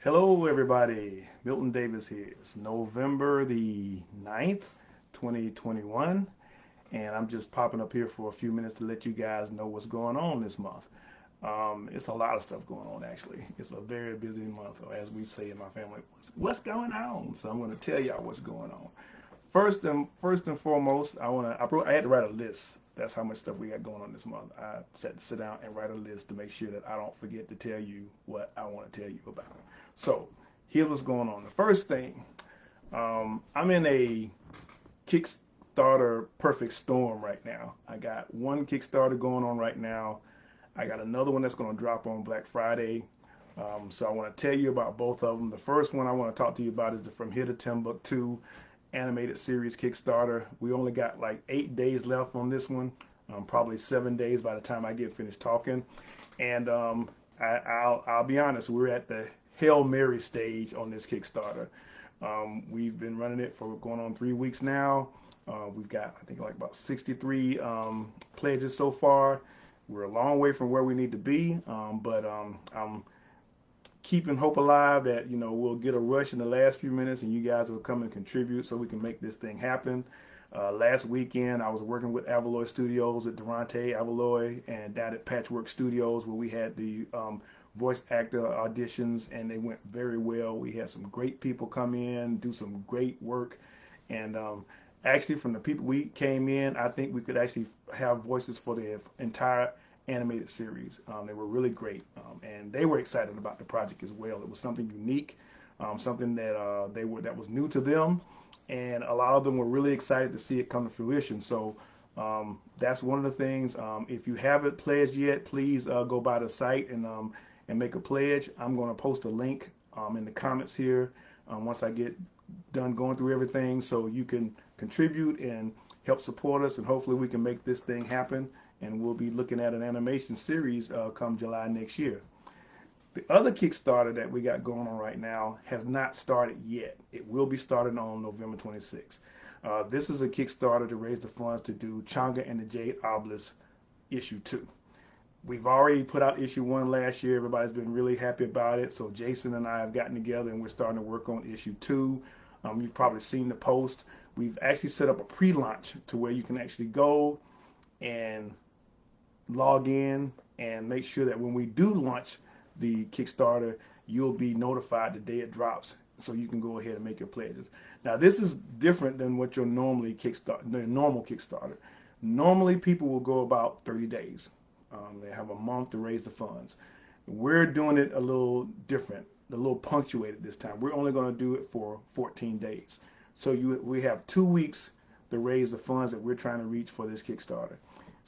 Hello, everybody. Milton Davis here. It's November the 9th, 2021, and I'm just popping up here for a few minutes to let you guys know what's going on this month. It's a lot of stuff going on, actually. It's a very busy month, or as we say in my family, what's going on? So I'm going to tell y'all what's going on. First and foremost, I had to write a list. That's how much stuff we got going on this month. I had to sit down and write a list to make sure that I don't forget to tell you what I want to tell you about. So here's what's going on. The first thing, I'm in a Kickstarter perfect storm right now. I got one Kickstarter going on right now. I got another one that's going to drop on Black Friday. So I want to tell you about both of them. The first one I want to talk to you about is the From Here to Timbuktu animated series Kickstarter. We only got like 8 days left on this one, probably 7 days by the time I get finished talking. And I'll be honest, we're at the Hail Mary stage on this Kickstarter. We've been running it for going on 3 weeks now. We've got, I think, like about 63 pledges so far. We're a long way from where we need to be, but I'm keeping hope alive that we'll get a rush in the last few minutes and you guys will come and contribute so we can make this thing happen. Last weekend I was working with Avaloy Studios with Durante Avaloy and down at Patchwork Studios where we had the voice actor auditions and they went very well. We had some great people come in, do some great work, and actually from the people we came in, I think we could actually have voices for the entire animated series. They were really great, and they were excited about the project as well. It was something unique, something that that was new to them, and a lot of them were really excited to see it come to fruition. So that's one of the things. If you haven't pledged yet, please go by the site and make a pledge. I'm going to post a link in the comments here once I get done going through everything, so you can contribute and help support us, and hopefully we can make this thing happen. And we'll be looking at an animation series come July next year. The other Kickstarter that we got going on right now has not started yet. It will be starting on November 26th. This is a Kickstarter to raise the funds to do Changa and the Jade Obelisk issue 2. We've already put out issue 1 last year. Everybody's been really happy about it. So Jason and I have gotten together and we're starting to work on issue 2. You've probably seen the post. We've actually set up a pre-launch to where you can actually go and log in and make sure that when we do launch the Kickstarter, you'll be notified the day it drops, so you can go ahead and make your pledges. Now, this is different than what your normal Kickstarter. Normally, people will go about 30 days. They have a month to raise the funds. We're doing it a little different, a little punctuated this time. We're only going to do it for 14 days. So we have 2 weeks to raise the funds that we're trying to reach for this Kickstarter.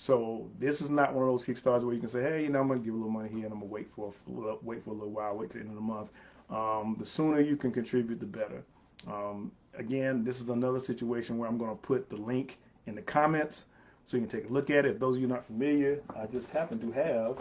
So this is not one of those Kickstarters where you can say, hey, I'm going to give a little money here and I'm going to wait for a little while, wait till the end of the month. The sooner you can contribute, the better. Again, this is another situation where I'm going to put the link in the comments so you can take a look at it. If those of you not familiar, I just happen to have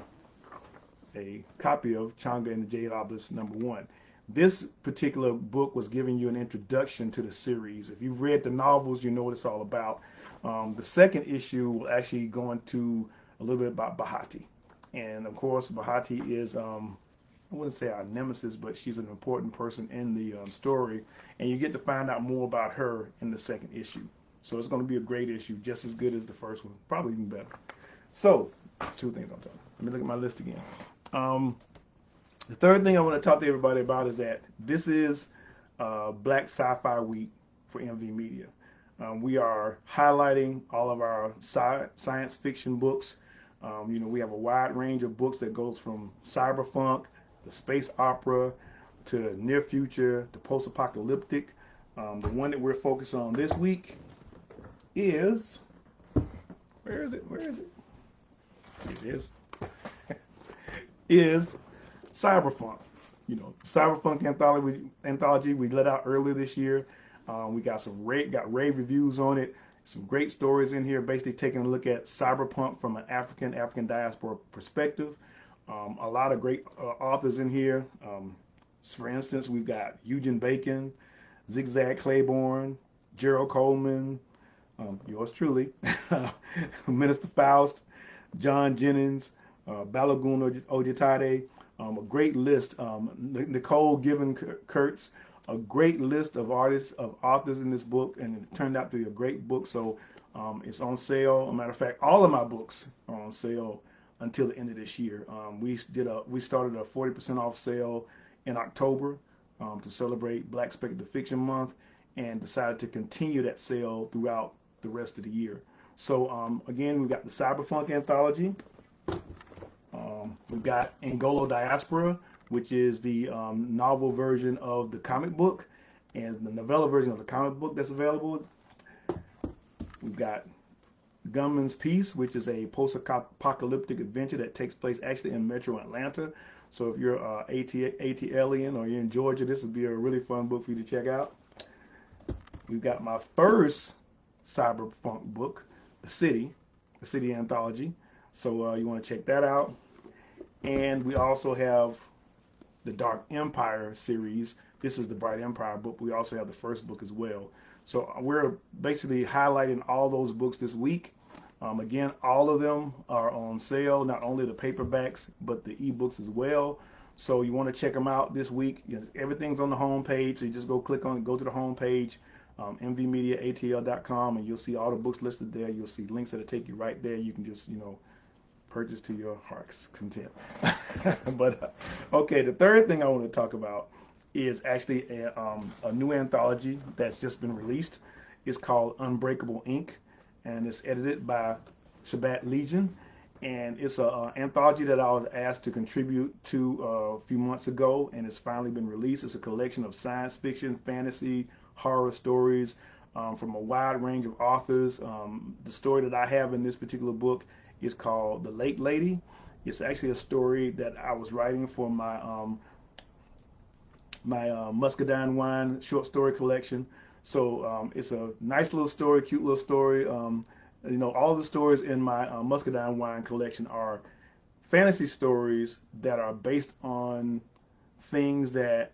a copy of Changa and the Jade Obelisk #1. This particular book was giving you an introduction to the series. If you've read the novels, you know what it's all about. The second issue will actually go into a little bit about Bahati. And of course, Bahati is, I wouldn't say our nemesis, but she's an important person in the story. And you get to find out more about her in the second issue. So it's going to be a great issue, just as good as the first one, probably even better. So, there's 2 things I'm talking. Let me look at my list again. The third thing I want to talk to everybody about is that this is Black Sci-Fi Week for MVmedia. We are highlighting all of our science fiction books. We have a wide range of books that goes from cyberpunk, the space opera, to near future, to post-apocalyptic. The one that we're focusing on this week is, where is it? It is, is Cyberpunk. Cyberpunk Anthology we let out earlier this year. We got rave reviews on it. Some great stories in here, basically taking a look at cyberpunk from an African diaspora perspective. A lot of great authors in here. For instance, we've got Eugene Bacon, Zigzag Claiborne, Gerald Coleman, yours truly, Minister Faust, John Jennings, Balogun Ojitade, A great list. Nicole Given Kurtz, a great list of artists, of authors in this book, and it turned out to be a great book. So it's on sale. As a matter of fact, all of my books are on sale until the end of this year. We started a 40% off sale in October to celebrate Black Speculative Fiction Month, and decided to continue that sale throughout the rest of the year. So again, we've got the Cyberpunk Anthology. We've got Angolo Diaspora, which is the novel version of the comic book, and the novella version of the comic book that's available. We've got Gunman's Peace, which is a post-apocalyptic adventure that takes place actually in Metro Atlanta. So if you're ATLian or you're in Georgia, this would be a really fun book for you to check out. We've got my first cyberpunk book, The City Anthology. So you want to check that out. And we also have the Dark Empire series. This is the Bright Empire book. We also have the first book as well. So we're basically highlighting all those books this week. Again, all of them are on sale, not only the paperbacks, but the ebooks as well. So you want to check them out this week. Everything's on the home page, so you just go click on it, go to the home page, MVmediaATL.com, and you'll see all the books listed there. You'll see links that'll take you right there. You can just, purchase to your heart's content. But okay, the third thing I want to talk about is actually a new anthology that's just been released. It's called Unbreakable Inc, and it's edited by Shabat Legion, and it's an anthology that I was asked to contribute to a few months ago, and it's finally been released. It's a collection of science fiction, fantasy, horror stories from a wide range of authors. The story that I have in this particular book is called The Late Lady. It's actually a story that I was writing for my Muscadine Wine short story collection. So it's a nice little story, cute little story. All the stories in my Muscadine Wine collection are fantasy stories that are based on things that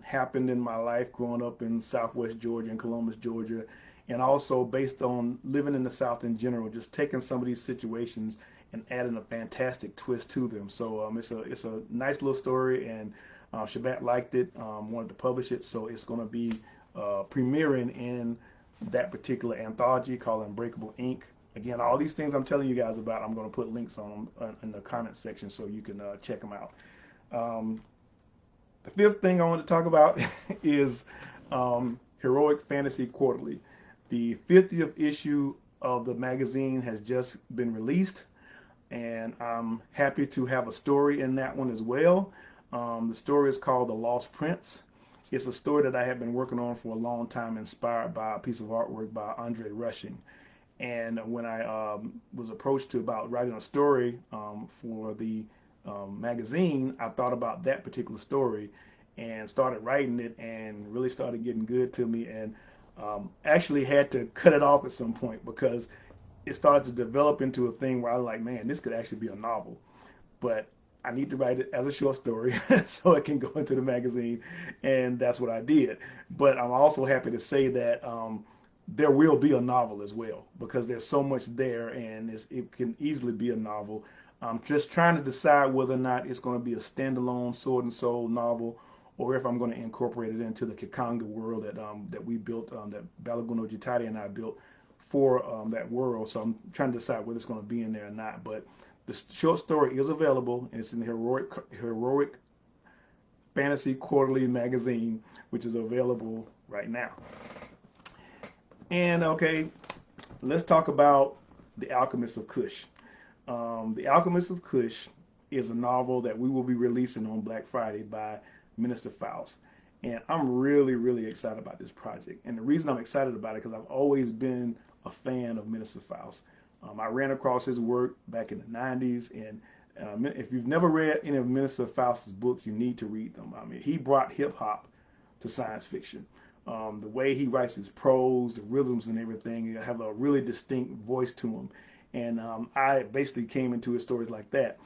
happened in my life growing up in Southwest Georgia and Columbus, Georgia, and also based on living in the South in general, just taking some of these situations and adding a fantastic twist to them. So it's a nice little story, and Shabat liked it, wanted to publish it, so it's going to be premiering in that particular anthology called Unbreakable Inc. Again, all these things I'm telling you guys about, I'm going to put links on them in the comment section so you can check them out. The fifth thing I want to talk about is Heroic Fantasy Quarterly. The 50th issue of the magazine has just been released, and I'm happy to have a story in that one as well. The story is called The Lost Prince. It's a story that I have been working on for a long time, inspired by a piece of artwork by Andre Rushing. And when I was approached about writing a story for the magazine, I thought about that particular story and started writing it, and really started getting good to me, and actually had to cut it off at some point because it started to develop into a thing where I was like, man, this could actually be a novel, but I need to write it as a short story so it can go into the magazine, and that's what I did. But I'm also happy to say that there will be a novel as well, because there's so much there, and it can easily be a novel. I'm just trying to decide whether or not it's going to be a standalone Sword and Soul novel, or if I'm going to incorporate it into the Changa world that we built, that Balaguno Jitati and I built for that world. So I'm trying to decide whether it's going to be in there or not. But the short story is available, and it's in the Heroic Fantasy Quarterly magazine, which is available right now. And okay, let's talk about The Alchemist of Kush. The Alchemist of Kush is a novel that we will be releasing on Black Friday by Minister Faust. And I'm really, really excited about this project. And the reason I'm excited about it, because I've always been a fan of Minister Faust. I ran across his work back in the 90s, and if you've never read any of Minister Faust's books, you need to read them. I mean, he brought hip-hop to science fiction. The way he writes his prose, the rhythms and everything, have a really distinct voice to him. And I basically came into his stories like that.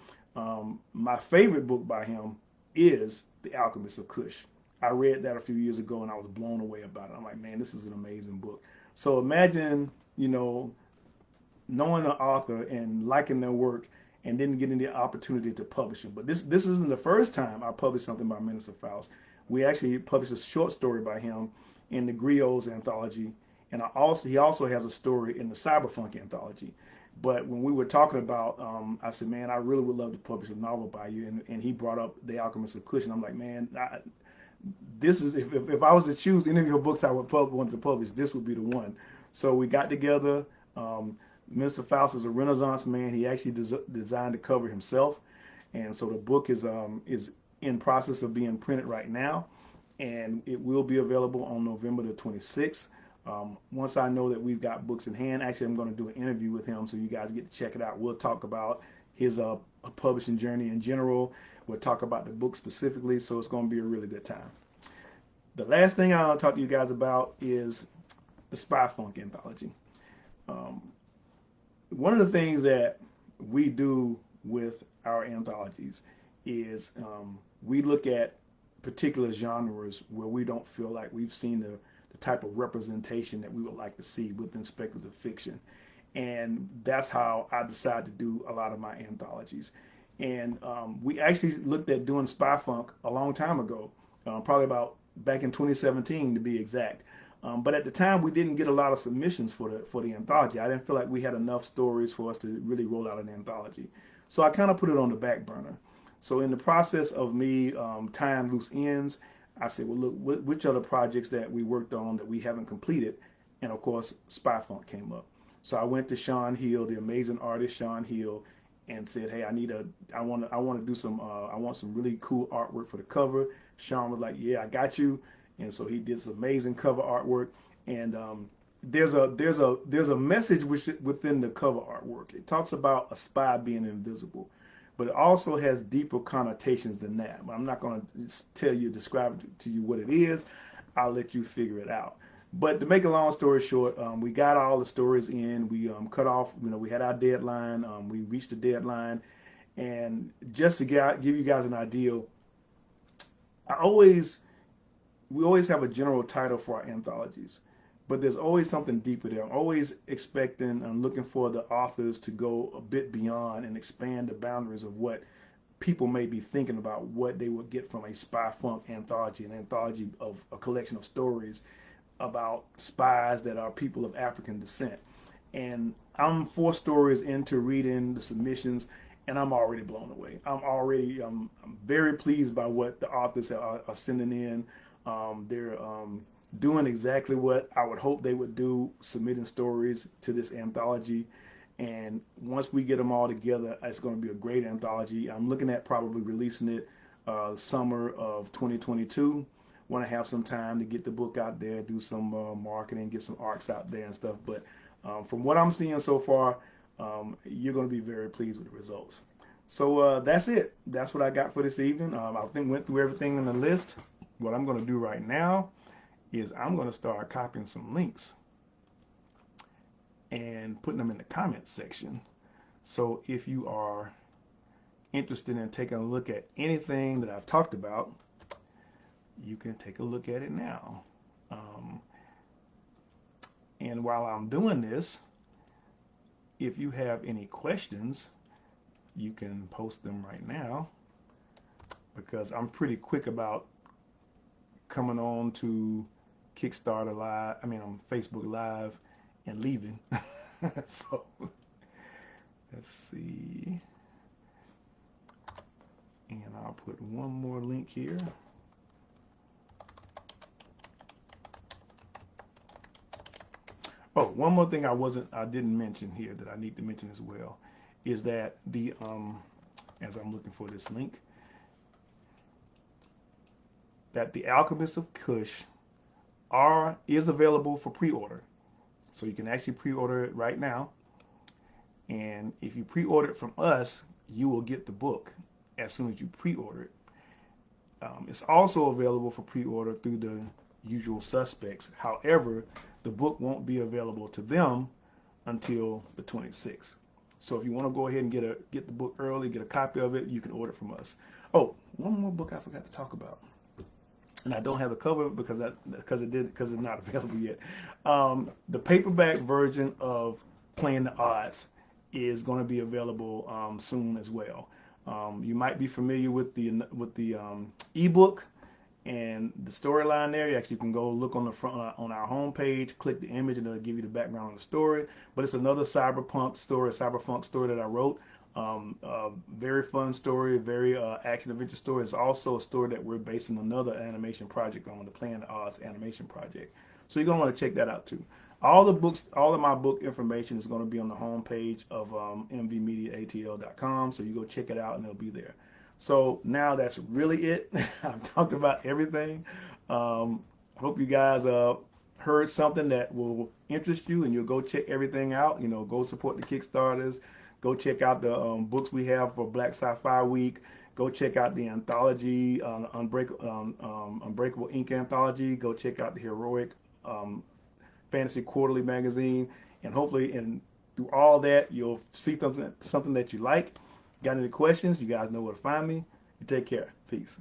My favorite book by him is The Alchemist of Kush. I read that a few years ago, and I was blown away about it. I'm like, man, this is an amazing book. So imagine, knowing an author and liking their work and didn't get any opportunity to publish them. But this isn't the first time I published something by Minister Faust. We actually published a short story by him in the Griots anthology, and he also has a story in the Cyberpunk anthology. But when we were talking about, I said, man, I really would love to publish a novel by you, and he brought up The Alchemist of Kush, and I'm like, man, this is if I was to choose any of your books I would wanted to publish, this would be the one. So we got together. Mr. Faust is a Renaissance man. He actually designed the cover himself, and so the book is in process of being printed right now, and it will be available on November the 26th. Once I know that we've got books in hand, actually I'm going to do an interview with him so you guys get to check it out. We'll talk about his publishing journey in general. We'll talk about the book specifically, so it's going to be a really good time. The last thing I'll talk to you guys about is the Spy Funk Anthology. One of the things that we do with our anthologies is we look at particular genres where we don't feel like we've seen the type of representation that we would like to see within speculative fiction. And that's how I decided to do a lot of my anthologies. And we actually looked at doing Spy Funk a long time ago, probably about back in 2017 to be exact. But at the time, we didn't get a lot of submissions for the anthology. I didn't feel like we had enough stories for us to really roll out an anthology. So I kind of put it on the back burner. So in the process of me tying loose ends, I said, well, look, which are the projects that we worked on that we haven't completed? And of course, Spy Funk came up. So I went to Sean Hill, the amazing artist Sean Hill, and said, hey, I want to do some, I want some really cool artwork for the cover. Sean was like, yeah, I got you. And so he did some amazing cover artwork. And there's a message within the cover artwork. It talks about a spy being invisible, but it also has deeper connotations than that. But I'm not going to describe to you what it is. I'll let you figure it out. But to make a long story short, we got all the stories in. We cut off, we had our deadline. We reached the deadline. And just to give you guys an idea, we always have a general title for our anthologies, but there's always something deeper there. I'm always expecting and looking for the authors to go a bit beyond and expand the boundaries of what people may be thinking about what they would get from a Spy Funk anthology, an anthology of a collection of stories about spies that are people of African descent. And I'm 4 stories into reading the submissions, and I'm already blown away. I'm very pleased by what the authors are sending in. They're doing exactly what I would hope they would do, submitting stories to this anthology. And once we get them all together, it's going to be a great anthology. I'm looking at probably releasing it summer of 2022. Want to have some time to get the book out there, do some marketing, get some arcs out there and stuff. But from what I'm seeing so far, you're going to be very pleased with the results. So that's it. That's what I got for this evening. I think went through everything on the list. What I'm going to do right now is I'm going to start copying some links and putting them in the comments section. So if you are interested in taking a look at anything that I've talked about, you can take a look at it now. And while I'm doing this, if you have any questions, you can post them right now, because I'm pretty quick about coming on to Kickstarter Live, on Facebook Live and leaving. So let's see. And I'll put one more link here. Oh, one more thing I didn't mention here that I need to mention as well is that the as I'm looking for this link, that The Alchemist of Kush is available for pre-order. So you can actually pre-order it right now. And if you pre-order it from us, you will get the book as soon as you pre-order it. It's also available for pre-order through the usual suspects. However, the book won't be available to them until the 26th. So if you want to go ahead and get the book early, get a copy of it, you can order it from us. Oh, one more book I forgot to talk about, and I don't have the cover because it's not available yet. The paperback version of Playing the Odds is going to be available soon as well. You might be familiar with the ebook and the storyline there. You actually can go look on the front on our homepage, click the image, and it'll give you the background on the story. But it's another cyberpunk story that I wrote. Very fun story, very action adventure story. It's also a story that we're basing another animation project on, the Playing the Odds animation project. So you're gonna want to check that out too. All of my book information is going to be on the homepage of MVmediaATL.com. So you go check it out and it'll be there. So now that's really it. I've talked about everything. I hope you guys heard something that will interest you, and you'll go check everything out. You know, go support the Kickstarters. Go check out the books we have for Black Sci-Fi Week. Go check out the anthology, Unbreakable Inc. anthology. Go check out the Heroic Fantasy Quarterly magazine, and hopefully, through all that, you'll see something that you like. Got any questions? You guys know where to find me. You take care. Peace.